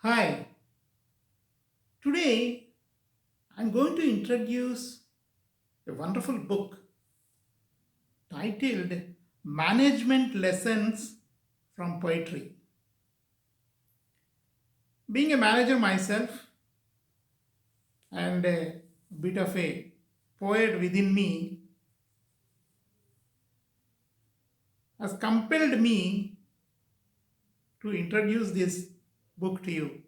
Hi, today I'm going to introduce a wonderful book titled Management Lessons from Poetry. Being a manager myself and a bit of a poet within me has compelled me to introduce this book to you.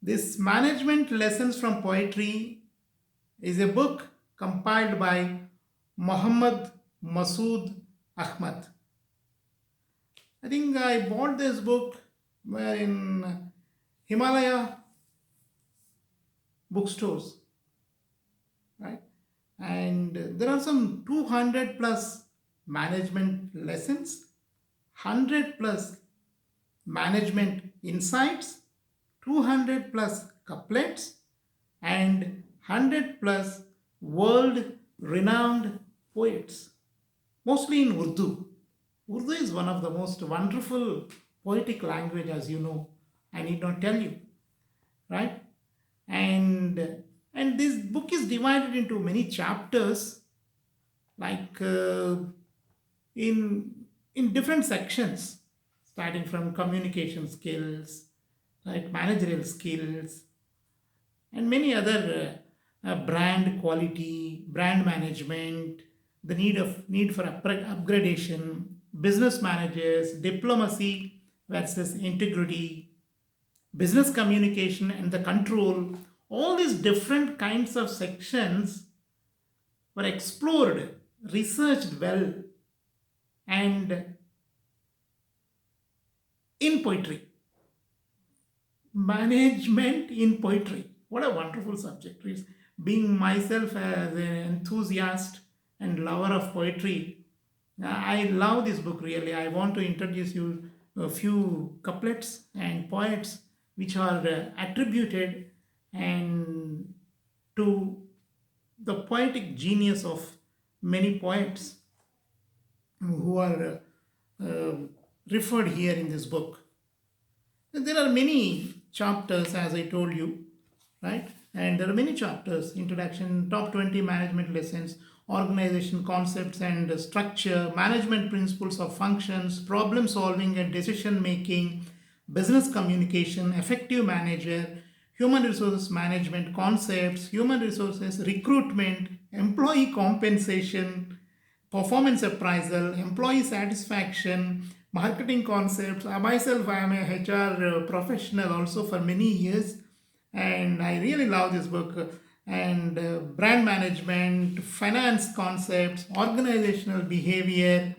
This Management Lessons from Poetry is a book compiled by Mohammad Masood Ahmed. I think I bought this book in Himalaya bookstores, right? And there are some 200 plus management lessons, 100 plus management insights, 200 plus couplets, and 100 plus world renowned poets, mostly in Urdu. Urdu is one of the most wonderful poetic language, as you know. I need not tell you, right? And this book is divided into many chapters, like in in different sections, starting from communication skills, right, managerial skills, and many other brand quality, brand management, the need for upgradation, business managers, diplomacy versus integrity, business communication and the control. All these different kinds of sections were explored, researched well, and in poetry. Management in poetry. What a wonderful subject. It's being myself as an enthusiast and lover of poetry, I love this book really. I want to introduce you a few couplets and poets which are attributed and to the poetic genius of many poets who are referred here in this book. There are many chapters, as I told you, right? And there are many chapters: introduction, top 20 management lessons, organization concepts and structure, management principles of functions, problem solving and decision making, business communication, effective manager, human resources management concepts, human resources recruitment, employee compensation, performance appraisal, employee satisfaction, marketing concepts. Myself, I am a HR professional also for many years, and I really love this book. And brand management, finance concepts, organizational behavior,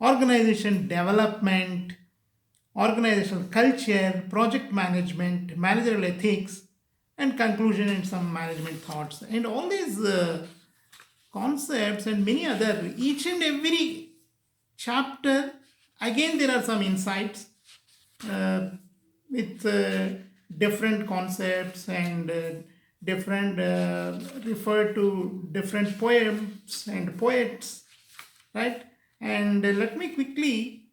organization development, organizational culture, project management, managerial ethics, and conclusion and some management thoughts. And all these concepts and many other, each and every chapter, again, there are some insights uh, with different concepts and different refer to different poems and poets, right? And let me quickly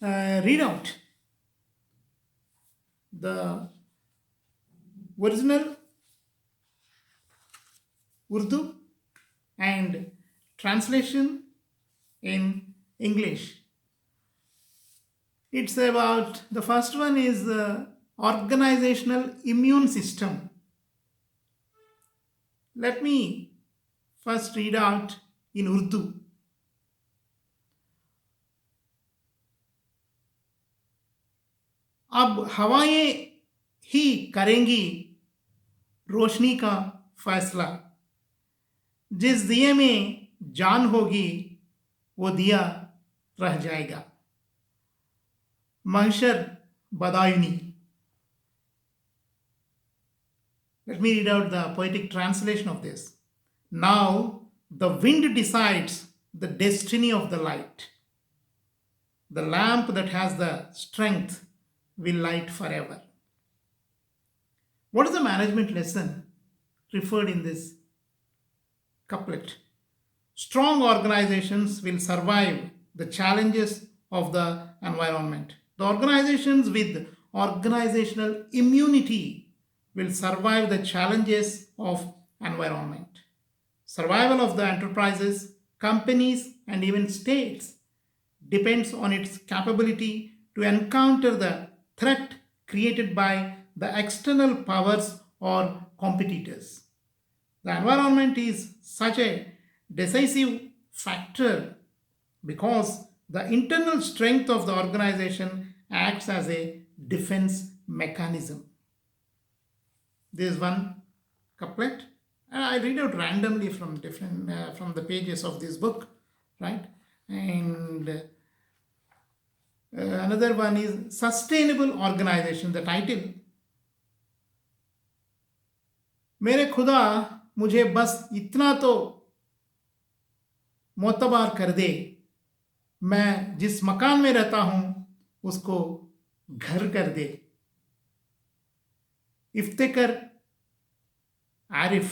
read out the original Urdu and translation in English. It's about, the first one is organizational immune system. Let me first read out in Urdu. अब हवाएं ही करेंगी रोशनी का फैसला, जिस दिए में जान होगी वो दिया रह जाएगा. महशर Badayuni. Let me read out the poetic translation of this. Now the wind decides the destiny of the light. The lamp that has the strength will light forever. What is the management lesson referred in this couplet? Strong organizations will survive the challenges of the environment. The organizations with organizational immunity will survive the challenges of environment. Survival of the enterprises, companies, and even states depends on its capability to encounter the threat created by the external powers or competitors. The environment is such a decisive factor because the internal strength of the organization acts as a defense mechanism. There's one couplet. I read out randomly from different from the pages of this book, right? And another one is sustainable organization. The title, मेरे खुदा मुझे बस इतना तो मोतबार कर दे, मैं जिस मकान में रहता हूं उसको घर कर दे. इफ्तेकर Arif.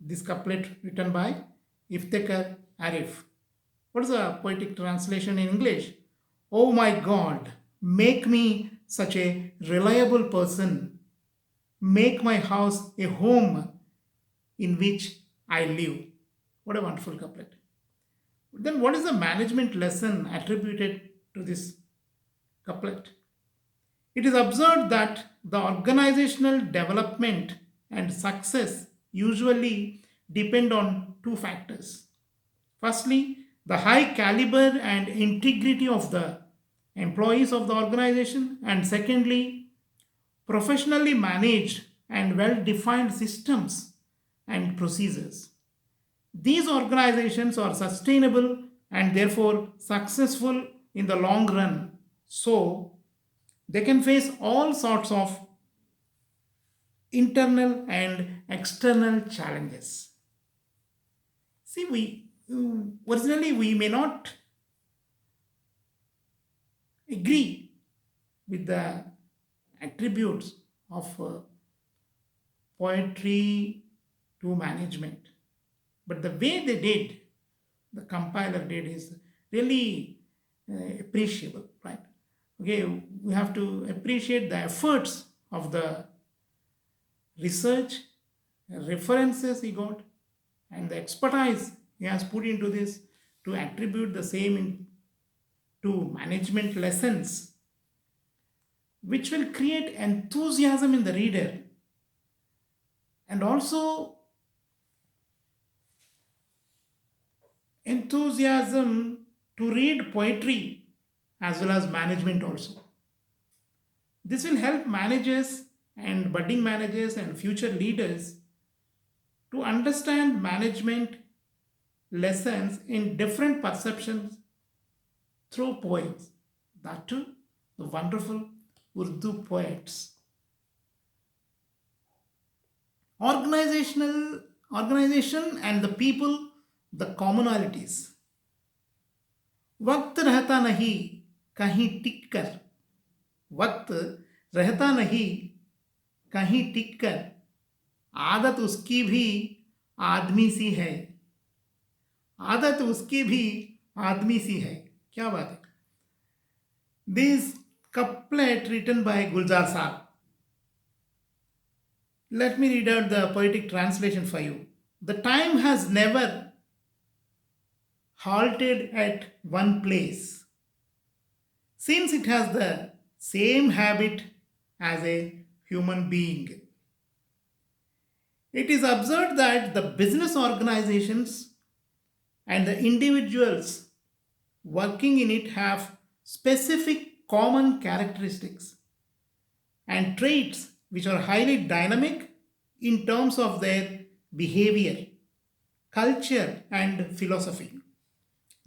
This couplet written by Iftekhar Arif. What is the poetic translation in English? Oh my God, make me such a reliable person. Make my house a home in which I live. What a wonderful couplet. Then, what is the management lesson attributed to this couplet? It is observed that the organizational development and success usually depend on two factors. Firstly, the high caliber and integrity of the employees of the organization, and secondly, professionally managed and well defined systems and procedures. These organizations are sustainable and therefore successful in the long run, so they can face all sorts of internal and external challenges. See, we originally we may not agree with the attributes of poetry to management, but the way they did, the compiler did, is really appreciable, right? Okay, we have to appreciate the efforts of the research, references he got, and the expertise he has put into this to attribute the same to management lessons, which will create enthusiasm in the reader and also enthusiasm to read poetry as well as management also. This will help managers and budding managers and future leaders to understand management lessons in different perceptions through poems. That too, the wonderful Urdu poets. Organization and the people, the commonalities. वक्त रहता नहीं कहीं टिक कर, वक्त रहता नहीं कहीं टिक कर, आदत उसकी भी आदमी सी है, आदत उसकी भी आदमी सी है. क्या बात है. This couplet written by Gulzar Saab. Let me read out the poetic translation for you. The time has never halted at one place, since it has the same habit as a human being. It is observed that the business organizations and the individuals working in it have specific common characteristics and traits which are highly dynamic in terms of their behavior, culture, and philosophy.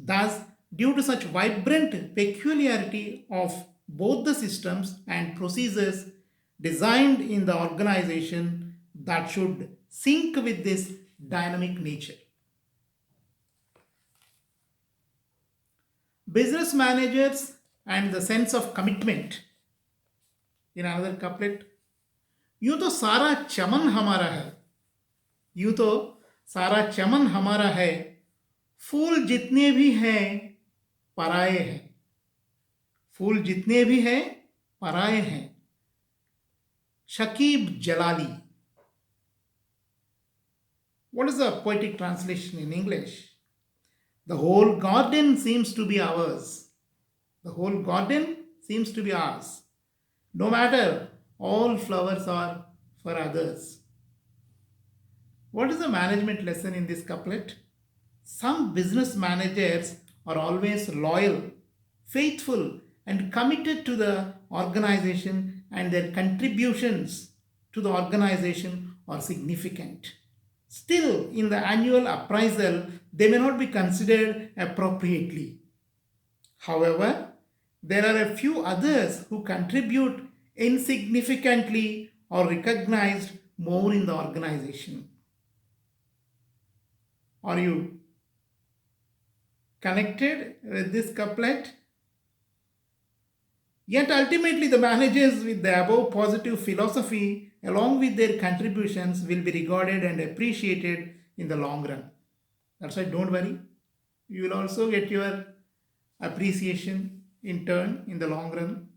Thus, due to such vibrant peculiarity of both the systems and procedures designed in the organization that should sync with this dynamic nature. Business managers and the sense of commitment. In another couplet, यूं तो सारा चमन हमारा है, यूं तो सारा चमन हमारा है, फूल जितने भी हैं पराये हैं. फूल जितने भी हैं पराये हैं. शकीब जलाली. What is the poetic translation in English? The whole garden seems to be ours. The whole garden seems to be ours. No matter, all flowers are for others. What is the management lesson in this couplet? Some business managers are always loyal, faithful, and committed to the organization, and their contributions to the organization are significant. Still, in the annual appraisal, they may not be considered appropriately. However, there are a few others who contribute insignificantly or recognized more in the organization. Are you connected with this couplet? Yet ultimately, the managers with the above positive philosophy, along with their contributions, will be regarded and appreciated in the long run. That's why don't worry. You will also get your appreciation in turn in the long run.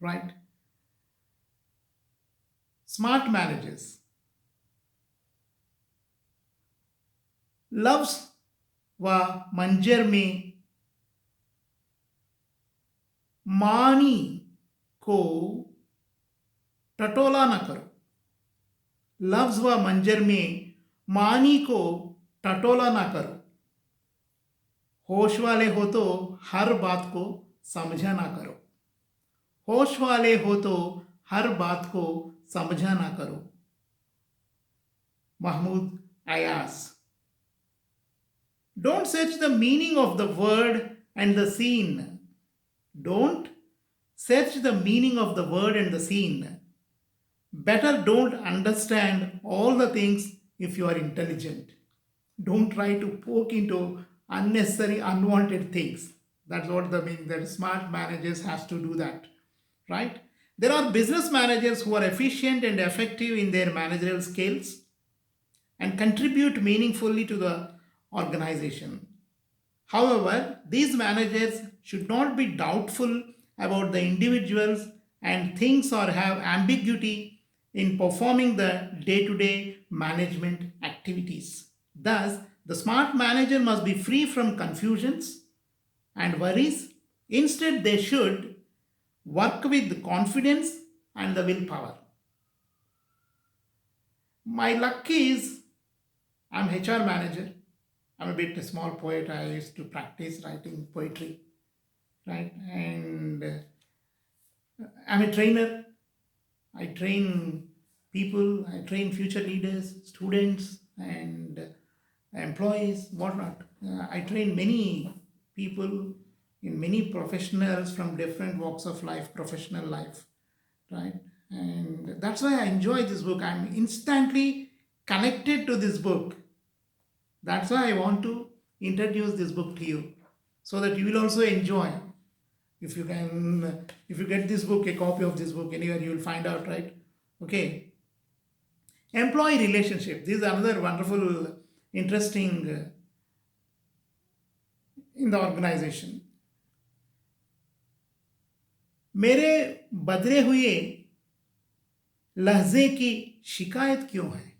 Right? Smart managers. लफ्ज व मंजर में मानी को टटोला न करो. लफ्ज व मंजर में मानी को टटोला ना करो. होश वाले हो तो हर बात को समझा ना करो. होश वाले हो तो हर बात को समझा ना करो. Mahmood Ayaz. Don't search the meaning of the word and the scene. Don't search the meaning of the word and the scene. Better don't understand all the things if you are intelligent. Don't try to poke into unnecessary, unwanted things. That's what the meaning. That smart managers has to do that, right? There are business managers who are efficient and effective in their managerial skills and contribute meaningfully to the organization. However, these managers should not be doubtful about the individuals and things or have ambiguity in performing the day to day management activities. Thus, the smart manager must be free from confusions and worries. Instead, they should work with confidence and the willpower. My luck is I'm HR manager. I'm a bit a small poet. I used to practice writing poetry, right? And I'm a trainer. I train people. I train future leaders, students, and employees, whatnot. I train many people in many professionals from different walks of life, professional life, right? And that's why I enjoy this book. I'm instantly connected to this book. That's why I want to introduce this book to you so that you will also enjoy. If you can, if you get this book, a copy of this book anywhere, you will find out, right? Okay. Employee relationship. This is another wonderful, interesting in the organization. मेरे बदले हुए लहजे की शिकायत क्यों है?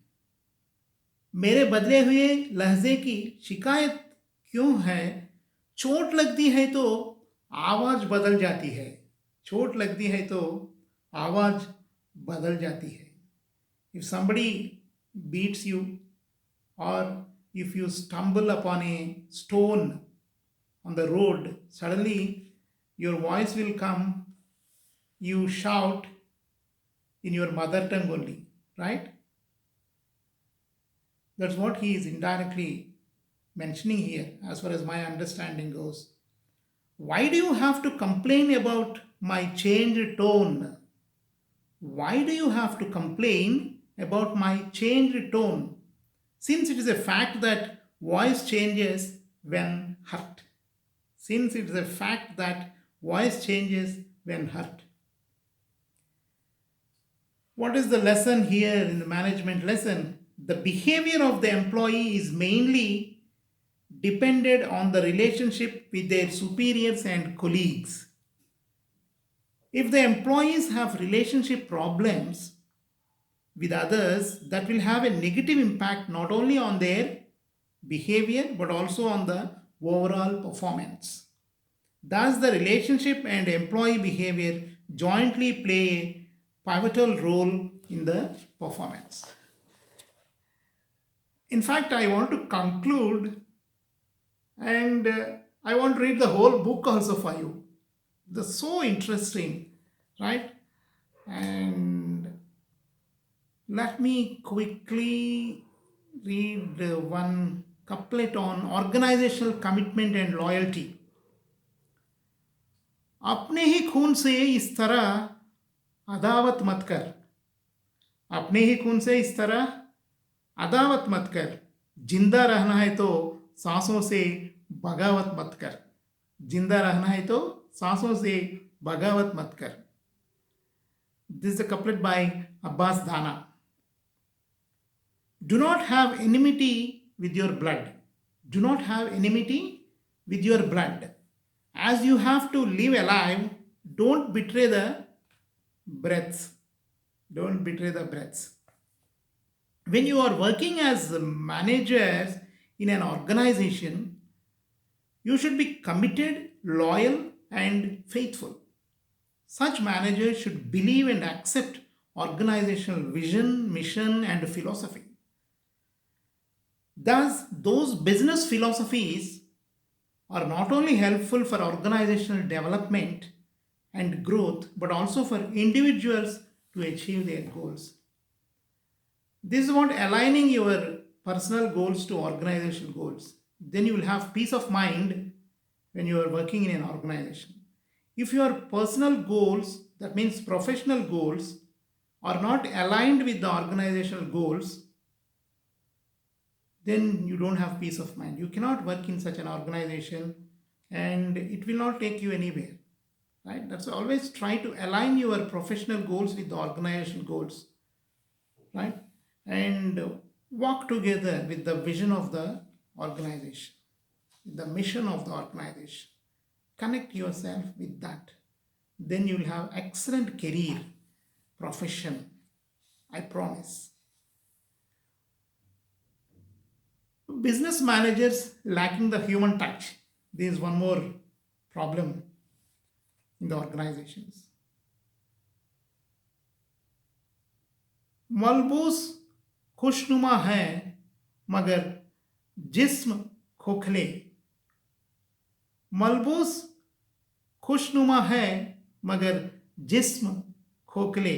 मेरे बदले हुए लहजे की शिकायत क्यों है? चोट लगती है तो आवाज बदल जाती है. चोट लगती है तो आवाज बदल जाती है. If somebody beats you or if you stumble upon a stone on the road, suddenly your voice will come, you shout in your mother tongue only, right? That's what he is indirectly mentioning here, as far as my understanding goes. Why do you have to complain about my changed tone? Why do you have to complain about my changed tone? Since it is a fact that voice changes when hurt. Since it is a fact that voice changes when hurt. What is the lesson here in the management lesson? The behavior of the employee is mainly depended on the relationship with their superiors and colleagues. If the employees have relationship problems with others, that will have a negative impact not only on their behavior but also on the overall performance. Thus, the relationship and employee behavior jointly play a pivotal role in the performance. In fact, I want to conclude and I want to read the whole book also for you. That's so interesting, right? And let me quickly read one couplet on organizational commitment and loyalty. अपने ही खून से इस तरह अदावत मत कर, अपने ही खून से इस तरह अदावत मत कर, जिंदा रहना है तो सांसों से बगावत मत कर, जिंदा रहना है तो सांसों से बगावत मत कर. This is a couplet by Abbas Dana. Do not have enmity with your blood. Do not have enmity with your blood. As you have to live alive, don't betray the breaths. Don't betray the breaths. When you are working as managers in an organization, you should be committed, loyal, and faithful. Such managers should believe and accept organizational vision, mission, and philosophy. Thus, those business philosophies are not only helpful for organizational development and growth, but also for individuals to achieve their goals. This is about aligning your personal goals to organizational goals. Then you will have peace of mind when you are working in an organization. If your personal goals, that means professional goals, are not aligned with the organizational goals, then you don't have peace of mind. You cannot work in such an organization and it will not take you anywhere. Right? That's always try to align your professional goals with the organizational goals. Right? And walk together with the vision of the organization, the mission of the organization. Connect yourself with that. Then you will have excellent career, profession. I promise. Business managers lacking the human touch. There is one more problem in the organizations. मलबूस खुशनुमा है मगर जिस्म खोखले. मलबूस खुशनुमा है मगर जिस्म खोखले.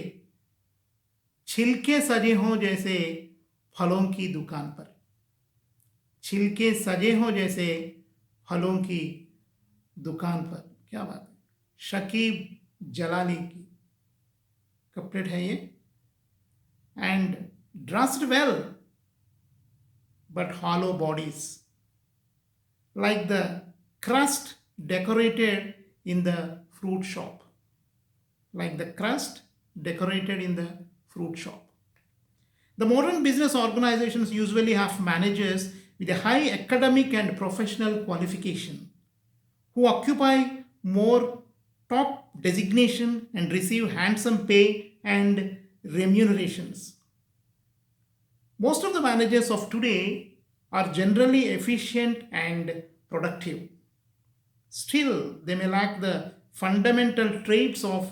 छिलके सजे हों जैसे फलों की दुकान पर. छिलके सजे हों जैसे फलों की दुकान पर. क्या बात है. शकीब जलाली की कपलेट है ये. And dressed well, but hollow bodies, like the crust decorated in the fruit shop. Like the crust decorated in the fruit shop. The modern business organizations usually have managers with a high academic and professional qualification who occupy more top designation and receive handsome pay and remunerations. Most of the managers of today are generally efficient and productive. Still, they may lack the fundamental traits of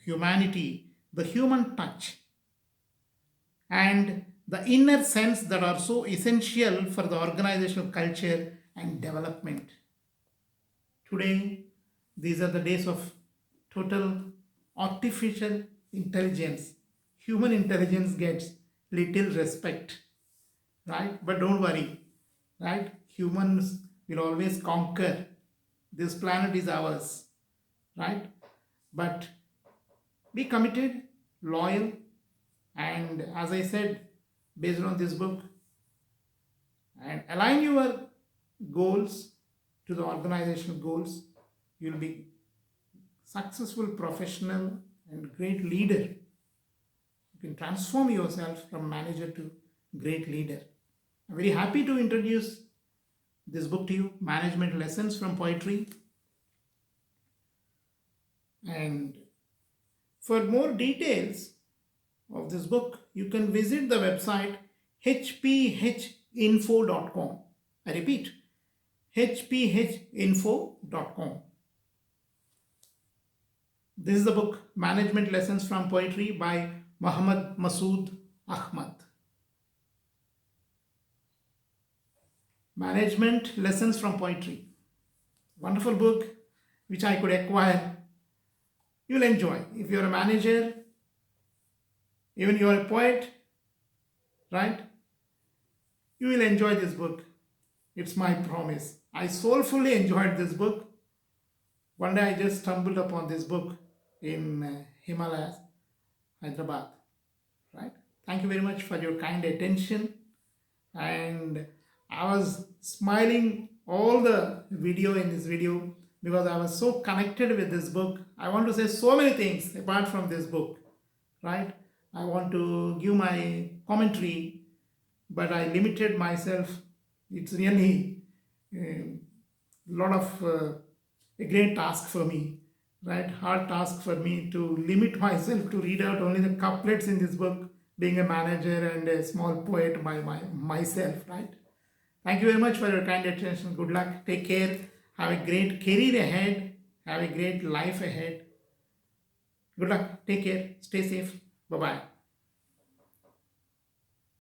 humanity, the human touch, and the inner sense that are so essential for the organizational culture and development. Today, these are the days of total artificial intelligence. Human intelligence gets little respect, right? But don't worry, right? Humans will always conquer. This planet is ours, right? But be committed, loyal, and as I said, based on this book, and align your goals to the organizational goals, you'll be successful professional and great leader. You can transform yourself from manager to great leader. I'm very happy to introduce this book to you, Management Lessons from Poetry. And for more details of this book, you can visit the website hphinfo.com. I repeat, hphinfo.com. This is the book Management Lessons from Poetry by Mohammad Masood Ahmed. Management Lessons from Poetry. Wonderful book which I could acquire. You'll enjoy. If you're a manager, even you're a poet, right? You will enjoy this book. It's my promise. I soulfully enjoyed this book. One day I just stumbled upon this book in Himalayas, Hyderabad, right? Thank you very much for your kind attention. And I was smiling all the video in this video because I was so connected with this book. I want to say so many things apart from this book, right? I want to give my commentary, but I limited myself. It's really a lot of a great task for me, right? Hard task for me to limit myself to read out only the couplets in this book, being a manager and a small poet by myself, right? Thank you very much for your kind attention. Good luck. Take care. Have a great career ahead. Have a great life ahead. Good luck. Take care. Stay safe. Bye-bye.